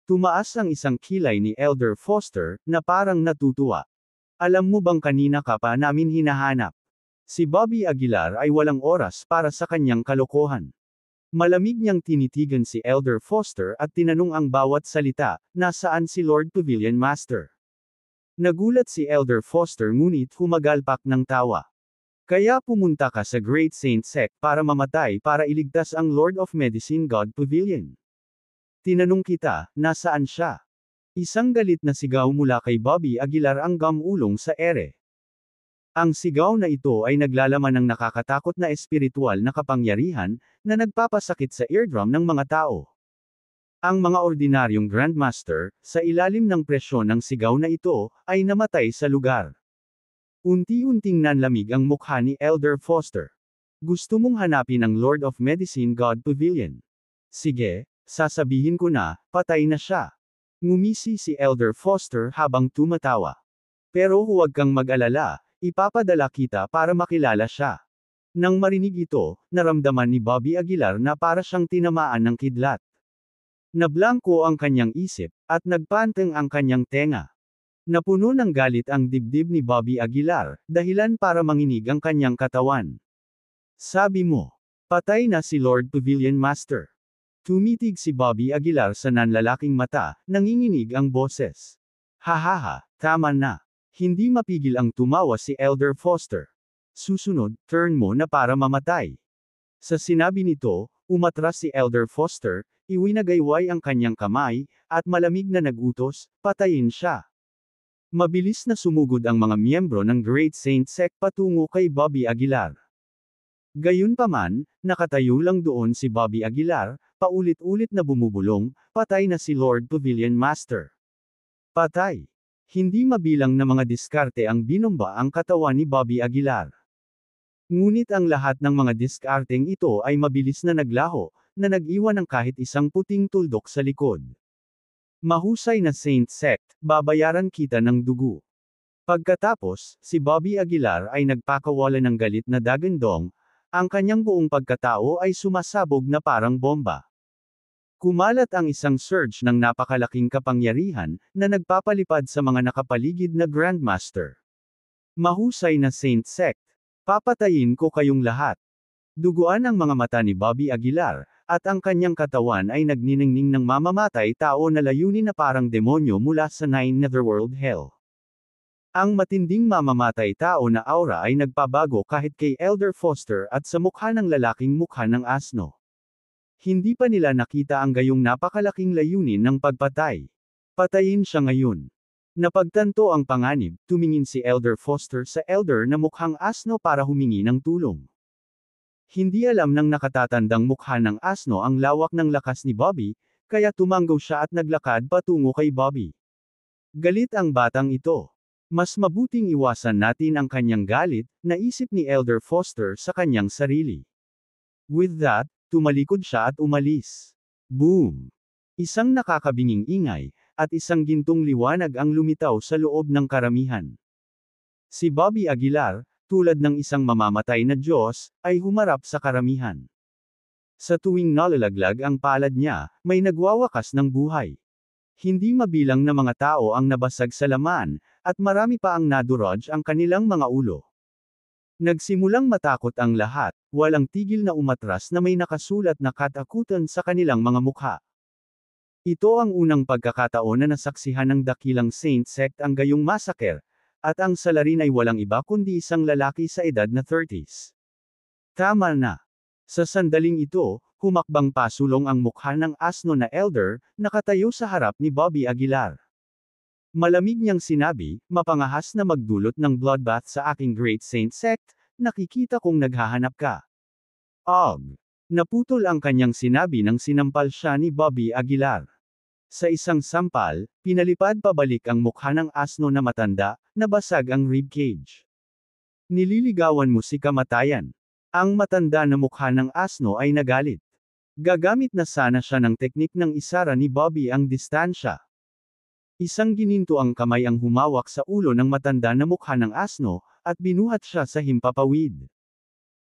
Tumaas ang isang kilay ni Elder Foster, na parang natutuwa. Alam mo bang kanina ka pa namin hinahanap? Si Bobby Aguilar ay walang oras para sa kanyang kalokohan. Malamig niyang tinitigan si Elder Foster at tinanong ang bawat salita, nasaan si Lord Pavilion Master? Nagulat si Elder Foster ngunit humagalpak ng tawa. Kaya pumunta ka sa Great Saint Sect para mamatay para iligtas ang Lord of Medicine God Pavilion. Tinanong kita, nasaan siya? Isang galit na sigaw mula kay Bobby Aguilar ang gamulong sa ere. Ang sigaw na ito ay naglalaman ng nakakatakot na espiritual na kapangyarihan, na nagpapasakit sa eardrum ng mga tao. Ang mga ordinaryong Grandmaster, sa ilalim ng presyon ng sigaw na ito, ay namatay sa lugar. Unti-unting nanlamig ang mukha ni Elder Foster. Gusto mong hanapin ang Lord of Medicine God Pavilion? Sige, sasabihin ko na, patay na siya. Ngumisi si Elder Foster habang tumatawa. Pero huwag kang mag-alala, ipapadala kita para makilala siya. Nang marinig ito, naramdaman ni Bobby Aguilar na para siyang tinamaan ng kidlat. Nablangko ang kanyang isip, at nagpanteng ang kanyang tenga. Napuno ng galit ang dibdib ni Bobby Aguilar, dahilan para manginig ang kanyang katawan. Sabi mo, patay na si Lord Pavilion Master. Tumitig si Bobby Aguilar sa nanlalaking mata, nanginginig ang boses. Hahaha, tama na. Hindi mapigil ang tumawa si Elder Foster. Susunod, turn mo na para mamatay. Sa sinabi nito, umatras si Elder Foster, iwinagayway ang kanyang kamay, at malamig na nagutos, patayin siya. Mabilis na sumugod ang mga miyembro ng Great Saint Sect patungo kay Bobby Aguilar. Gayunpaman, nakatayo lang doon si Bobby Aguilar, paulit-ulit na bumubulong, patay na si Lord Pavilion Master. Patay. Hindi mabilang na mga diskarte ang binomba ang katawan ni Bobby Aguilar. Ngunit ang lahat ng mga diskarteng ito ay mabilis na naglaho, na nag-iwan ng kahit isang puting tuldok sa likod. Mahusay na Saint Sect, babayaran kita ng dugo. Pagkatapos, si Bobby Aguilar ay nagpakawala ng galit na dagandong, ang kanyang buong pagkatao ay sumasabog na parang bomba. Kumalat ang isang surge ng napakalaking kapangyarihan, na nagpapalipad sa mga nakapaligid na Grandmaster. Mahusay na Saint Sect. Papatayin ko kayong lahat. Duguan ang mga mata ni Bobby Aguilar, at ang kanyang katawan ay nagniningning ng mamamatay tao na layunin na parang demonyo mula sa Nine Netherworld Hell. Ang matinding mamamatay tao na aura ay nagpabago kahit kay Elder Foster at sa mukha ng lalaking mukha ng asno. Hindi pa nila nakita ang gayong napakalaking layunin ng pagpatay. Patayin siya ngayon. Napagtanto ang panganib, tumingin si Elder Foster sa Elder na mukhang asno para humingi ng tulong. Hindi alam ng nakatatandang mukha ng asno ang lawak ng lakas ni Bobby, kaya tumanggaw siya at naglakad patungo kay Bobby. Galit ang batang ito. Mas mabuting iwasan natin ang kanyang galit, naisip ni Elder Foster sa kanyang sarili. With that, tumalikod siya at umalis. Boom! Isang nakakabinging ingay, at isang gintong liwanag ang lumitaw sa loob ng karamihan. Si Bobby Aguilar, tulad ng isang mamamatay na Diyos, ay humarap sa karamihan. Sa tuwing nalalaglag ang palad niya, may nagwawakas ng buhay. Hindi mabilang na mga tao ang nabasag sa laman, at marami pa ang nadurog ang kanilang mga ulo. Nagsimulang matakot ang lahat, walang tigil na umatras na may nakasulat na katakutan sa kanilang mga mukha. Ito ang unang pagkakataon na nasaksihan ng dakilang Saint Sect ang gayong massacre, at ang salarin ay walang iba kundi isang lalaki sa edad na 30s. Tama na. Sa sandaling ito, humakbang pasulong ang mukha ng asno na elder, nakatayo sa harap ni Bobby Aguilar. Malamig niyang sinabi, mapangahas na magdulot ng bloodbath sa aking Great Saint Sect, nakikita kong naghahanap ka. Og. Naputol ang kanyang sinabi nang sinampal siya ni Bobby Aguilar. Sa isang sampal, pinalipad pabalik ang mukha ng asno na matanda, nabasag ang ribcage. Nililigawan mo si kamatayan. Ang matanda na mukha ng asno ay nagalit. Gagamit na sana siya ng teknik ng isara ni Bobby ang distansya. Isang gininto ang kamay ang humawak sa ulo ng matanda na mukha ng asno, at binuhat siya sa himpapawid.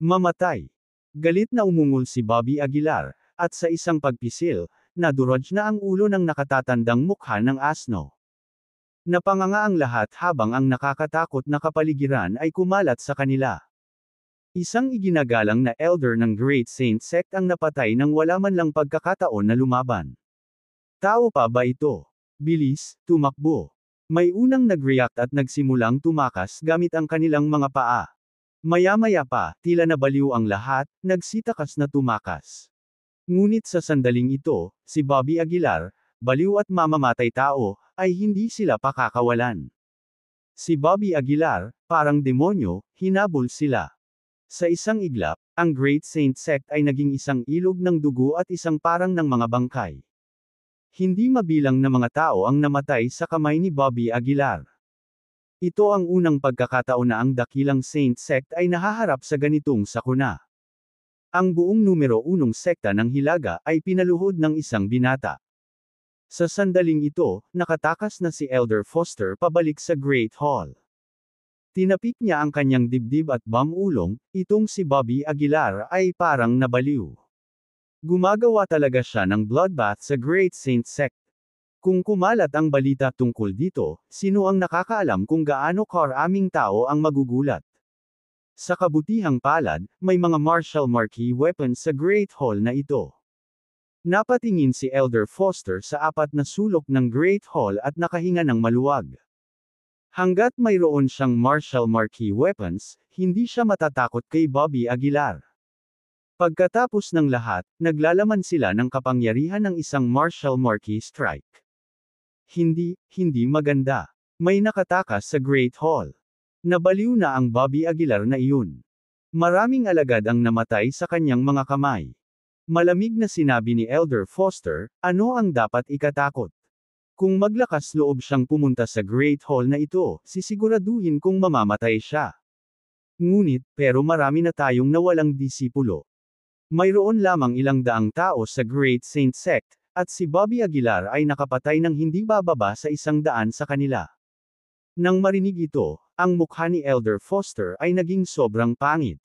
Mamatay. Galit na umungol si Bobby Aguilar, at sa isang pagpisil, nadurog na ang ulo ng nakatatandang mukha ng asno. Napanganga ang lahat habang ang nakakatakot na kapaligiran ay kumalat sa kanila. Isang iginagalang na elder ng Great Saint Sect ang napatay nang wala man lang pagkakataon na lumaban. Tao pa ba ito? Bilis, tumakbo. May unang nag-react at nagsimulang tumakas gamit ang kanilang mga paa. Maya-maya pa, tila nabaliw ang lahat, nagsitakas na tumakas. Ngunit sa sandaling ito, si Bobby Aguilar, baliw at mamamatay tao, ay hindi sila pakakawalan. Si Bobby Aguilar, parang demonyo, hinabol sila. Sa isang iglap, ang Great Saint Sect ay naging isang ilog ng dugo at isang parang ng mga bangkay. Hindi mabilang na mga tao ang namatay sa kamay ni Bobby Aguilar. Ito ang unang pagkakataon na ang dakilang Saint Sect ay nahaharap sa ganitong sakuna. Ang buong numero 1 sekta ng Hilaga ay pinaluhod ng isang binata. Sa sandaling ito, nakatakas na si Elder Foster pabalik sa Great Hall. Tinapik niya ang kanyang dibdib at bamulong, itong si Bobby Aguilar ay parang nabaliw. Gumagawa talaga siya ng bloodbath sa Great Saint Sect. Kung kumalat ang balita tungkol dito, sino ang nakakaalam kung gaano karaming tao ang magugulat? Sa kabutihang palad, may mga martial marquee weapons sa Great Hall na ito. Napatingin si Elder Foster sa apat na sulok ng Great Hall at nakahinga ng maluwag. Hanggat mayroon siyang martial marquee weapons, hindi siya matatakot kay Bobby Aguilar. Pagkatapos ng lahat, naglalaman sila ng kapangyarihan ng isang martial marquee strike. Hindi maganda. May nakatakas sa Great Hall. Nabaliw na ang Bobby Aguilar na iyon. Maraming alagad ang namatay sa kanyang mga kamay. Malamig na sinabi ni Elder Foster, ano ang dapat ikatakot? Kung maglakas loob siyang pumunta sa Great Hall na ito, sisiguraduhin kung mamamatay siya. Ngunit, pero marami na tayong nawalang disipulo. Mayroon lamang ilang daang tao sa Great Saint Sect, at si Bobby Aguilar ay nakapatay ng hindi bababa sa 100 sa kanila. Nang marinig ito, ang mukha ni Elder Foster ay naging sobrang pangit.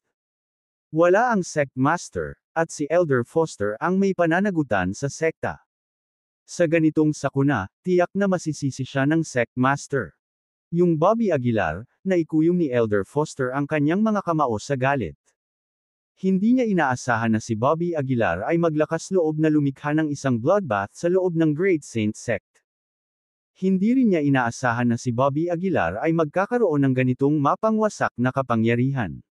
Wala ang sect master, at si Elder Foster ang may pananagutan sa sekta. Sa ganitong sakuna, tiyak na masisisi siya ng sect master. Yung Bobby Aguilar, naikuyom ni Elder Foster ang kanyang mga kamao sa galit. Hindi niya inaasahan na si Bobby Aguilar ay maglakas loob na lumikha ng isang bloodbath sa loob ng Great Saint Sect. Hindi rin niya inaasahan na si Bobby Aguilar ay magkakaroon ng ganitong mapangwasak na kapangyarihan.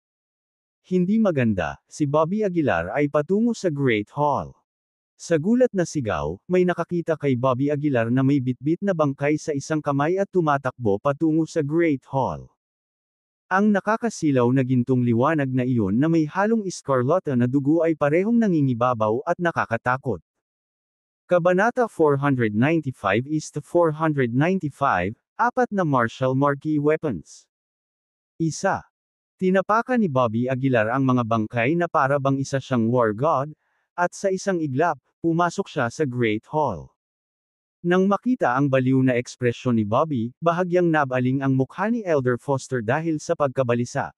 Hindi maganda, si Bobby Aguilar ay patungo sa Great Hall. Sa gulat na sigaw, may nakakita kay Bobby Aguilar na may bitbit na bangkay sa isang kamay at tumatakbo patungo sa Great Hall. Ang nakakasilaw na gintong liwanag na iyon na may halong iskarlata na dugo ay parehong nangingibabaw at nakakatakot. Kabanata 495-495, apat na martial marquee weapons. Isa. Tinapakan ni Bobby Aguilar ang mga bangkay na para bang isa siyang war god, at sa isang iglap, pumasok siya sa Great Hall. Nang makita ang baliw na ekspresyon ni Bobby, bahagyang nabaling ang mukha ni Elder Foster dahil sa pagkabalisa.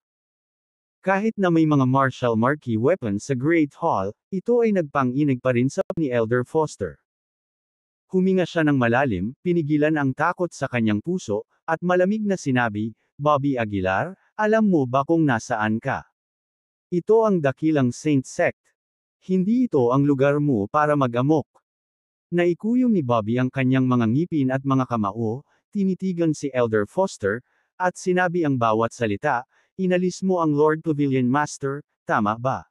Kahit na may mga martial marquee weapons sa Great Hall, ito ay nagpang-inig pa rin sa ni Elder Foster. Huminga siya ng malalim, pinigilan ang takot sa kanyang puso, at malamig na sinabi, Bobby Aguilar, alam mo ba kung nasaan ka? Ito ang dakilang Saint Sect. Hindi ito ang lugar mo para mag-amok. Naikuyom ni Bobby ang kanyang mga ngipin at mga kamao, tinitigan si Elder Foster, at sinabi ang bawat salita, inalis mo ang Lord Pavilion Master, tama ba?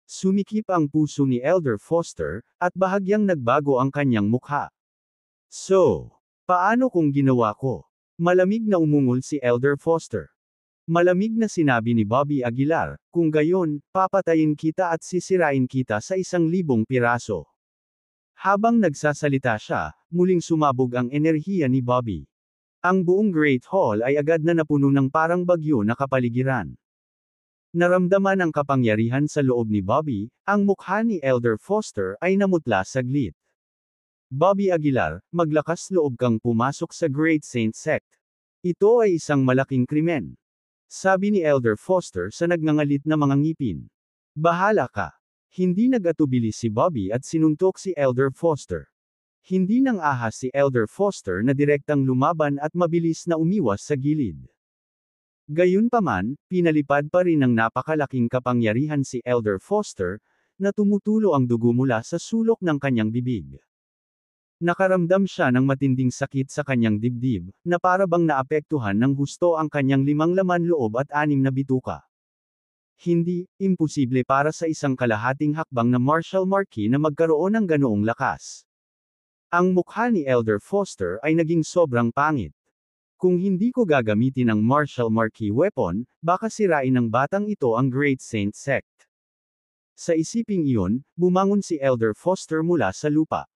Sumikip ang puso ni Elder Foster, at bahagyang nagbago ang kanyang mukha. So, paano kung ginawa ko? Malamig na umungol si Elder Foster. Malamig na sinabi ni Bobby Aguilar, kung gayon, papatayin kita at sisirain kita sa 1,000 piraso. Habang nagsasalita siya, muling sumabog ang enerhiya ni Bobby. Ang buong Great Hall ay agad na napuno ng parang bagyo na kapaligiran. Naramdaman ang kapangyarihan sa loob ni Bobby, ang mukha ni Elder Foster ay namutla saglit. Bobby Aguilar, maglakas loob kang pumasok sa Great Saint Sect. Ito ay isang malaking krimen. Sabi ni Elder Foster sa nagngangalit na mga ngipin. Bahala ka. Hindi nag-atubili si Bobby at sinuntok si Elder Foster. Hindi nang ahas si Elder Foster na direktang lumaban at mabilis na umiwas sa gilid. Gayunpaman, pinalipad pa rin ng napakalaking kapangyarihan si Elder Foster, na tumutulo ang dugo mula sa sulok ng kanyang bibig. Nakaramdam siya ng matinding sakit sa kanyang dibdib, na para bang naapektuhan ng husto ang kanyang 5 laman loob at 6 na bituka. Hindi, imposible para sa isang kalahating hakbang na martial marquis na magkaroon ng ganoong lakas. Ang mukha ni Elder Foster ay naging sobrang pangit. Kung hindi ko gagamitin ang martial marquis weapon, baka sirain ng batang ito ang Great Saint Sect. Sa isiping iyon, bumangon si Elder Foster mula sa lupa.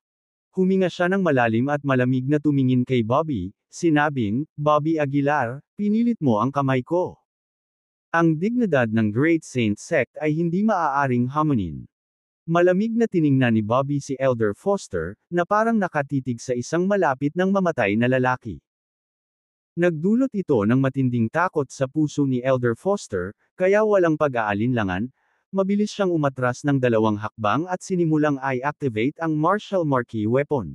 Huminga siya ng malalim at malamig na tumingin kay Bobby, sinabing, Bobby Aguilar, pinilit mo ang kamay ko. Ang dignidad ng Great Saint Sect ay hindi maaaring hamunin. Malamig na tiningnan ni Bobby si Elder Foster, na parang nakatitig sa isang malapit ng mamatay na lalaki. Nagdulot ito ng matinding takot sa puso ni Elder Foster, kaya walang pag-aalinlangan, mabilis siyang umatras ng 2 hakbang at sinimulang i-activate ang martial marquis weapon.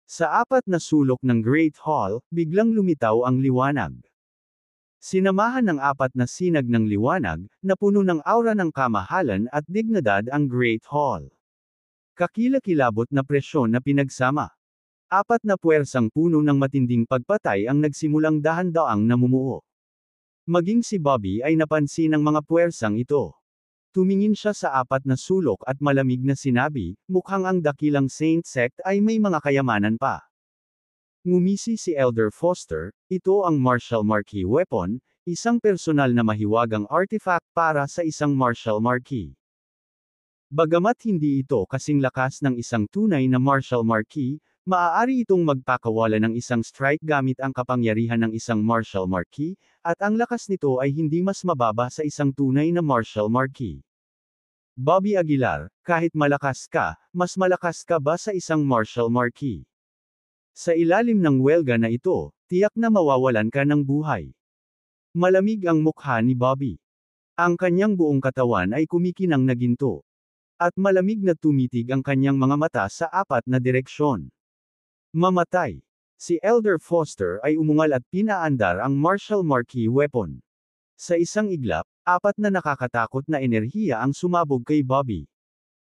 Sa 4 na sulok ng Great Hall, biglang lumitaw ang liwanag. Sinamahan ng 4 na sinag ng liwanag, na puno ng aura ng kamahalan at dignidad ang Great Hall. Kakilakilabot na presyon na pinagsama. 4 na puwersang puno ng matinding pagpatay ang nagsimulang dahan-daang namumuo. Maging si Bobby ay napansin ng mga puwersang ito. Tumingin siya sa 4 na sulok at malamig na sinabi, mukhang ang dakilang Saint Sect ay may mga kayamanan pa. Ngumisi si Elder Foster, ito ang martial marquis weapon, isang personal na mahiwagang artifact para sa isang martial marquis. Bagamat hindi ito kasing lakas ng isang tunay na martial marquis, maaari itong magpakawala ng isang strike gamit ang kapangyarihan ng isang martial marquis, at ang lakas nito ay hindi mas mababa sa isang tunay na martial marquis. Bobby Aguilar, kahit malakas ka, mas malakas ka ba sa isang martial marquis? Sa ilalim ng welga na ito, tiyak na mawawalan ka ng buhay. Malamig ang mukha ni Bobby. Ang kanyang buong katawan ay kumikinang na ginto. At malamig na tumitig ang kanyang mga mata sa 4 na direksyon. Mamatay. Si Elder Foster ay umungal at pinaandar ang martial marquis weapon. Sa isang iglap, 4 na nakakatakot na enerhiya ang sumabog kay Bobby.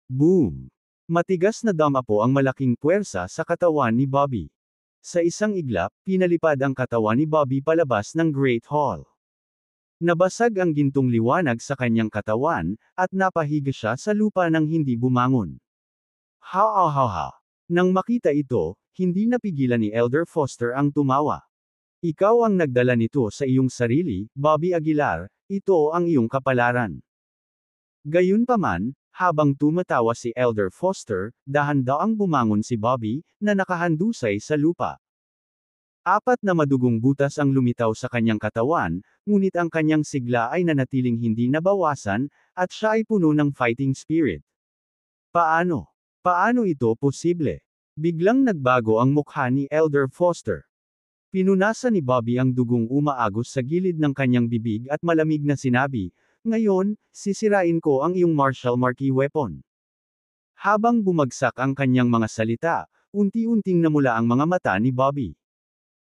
Boom! Matigas na damapo ang malaking puwersa sa katawan ni Bobby. Sa isang iglap, pinalipad ang katawan ni Bobby palabas ng Great Hall. Nabasag ang gintong liwanag sa kanyang katawan, at napahiga siya sa lupa nang hindi bumangon. Ha. Nang makita ito, hindi napigilan ni Elder Foster ang tumawa. Ikaw ang nagdala nito sa iyong sarili, Bobby Aguilar, ito ang iyong kapalaran. Gayunpaman, habang tumatawa si Elder Foster, dahan-daang bumangon si Bobby, na nakahandusay sa lupa. 4 na madugong butas ang lumitaw sa kanyang katawan, ngunit ang kanyang sigla ay nanatiling hindi nabawasan, at siya ay puno ng fighting spirit. Paano? Paano ito posible? Biglang nagbago ang mukha ni Elder Foster. Pinunasan ni Bobby ang dugong umaagos sa gilid ng kanyang bibig at malamig na sinabi, ngayon, sisirain ko ang iyong martial marquis weapon. Habang bumagsak ang kanyang mga salita, Unti-unting namula ang mga mata ni Bobby.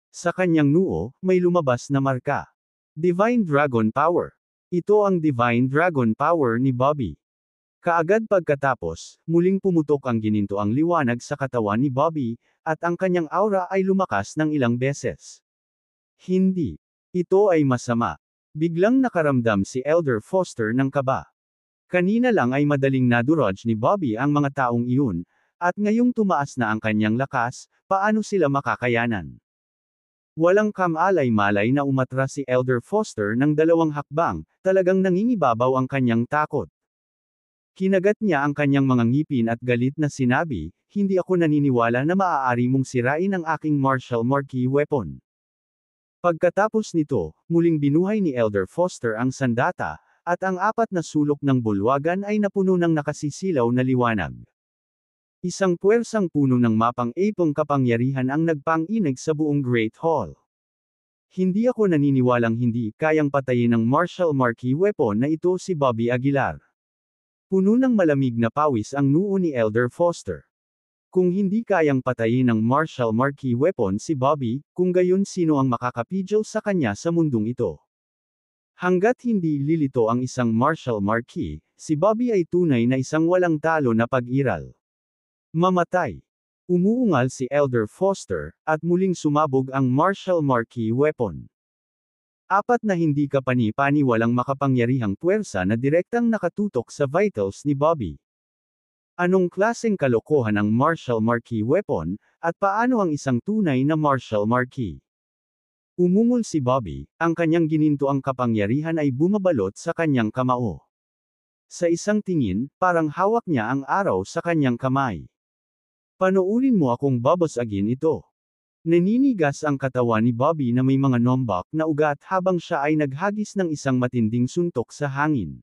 Sa kanyang noo, may lumabas na marka. Divine Dragon Power. Ito ang Divine Dragon Power ni Bobby. Kaagad pagkatapos, muling pumutok ang ginintoang liwanag sa katawan ni Bobby, at ang kanyang aura ay lumakas ng ilang beses. Hindi. Ito ay masama. Biglang nakaramdam si Elder Foster ng kaba. Kanina lang ay madaling nadurog ni Bobby ang mga taong iyon, at ngayong tumaas na ang kanyang lakas, paano sila makakayanan? Walang kamalay-malay na umatras si Elder Foster ng 2 hakbang, talagang nangingibabaw ang kanyang takot. Kinagat niya ang kanyang mga ngipin at galit na sinabi, "Hindi ako naniniwala na maaari mong sirain ang aking martial marquee weapon." Pagkatapos nito, muling binuhay ni Elder Foster ang sandata, at ang 4 na sulok ng bulwagan ay napuno ng nakasisilaw na liwanag. Isang puwersang puno ng mapang-ipong kapangyarihan ang nagpang-inig sa buong Great Hall. Hindi ako naniniwalang hindi kayang patayin ng martial marquee weapon na ito si Bobby Aguilar. Puno ng malamig na pawis ang noo ni Elder Foster. Kung hindi kayang patayin ng martial marquee weapon si Bobby, kung gayon sino ang makakapigil sa kanya sa mundong ito? Hanggat hindi lilito ang isang martial marquee, si Bobby ay tunay na isang walang talo na pag-iral. Mamatay. Umuungal si Elder Foster, at muling sumabog ang martial marquee weapon. 4 na hindi kapani-paniwalang makapangyarihang puwersa na direktang nakatutok sa vitals ni Bobby. Anong klaseng kalokohan ang martial marquee weapon, at paano ang isang tunay na martial marquee? Umungol si Bobby, ang kanyang ginintoang kapangyarihan ay bumabalot sa kanyang kamao. Sa isang tingin, parang hawak niya ang araw sa kanyang kamay. Panoorin mo akong babasagin ito. Naninigas ang katawan ni Bobby na may mga nombak na ugat habang siya ay naghagis ng isang matinding suntok sa hangin.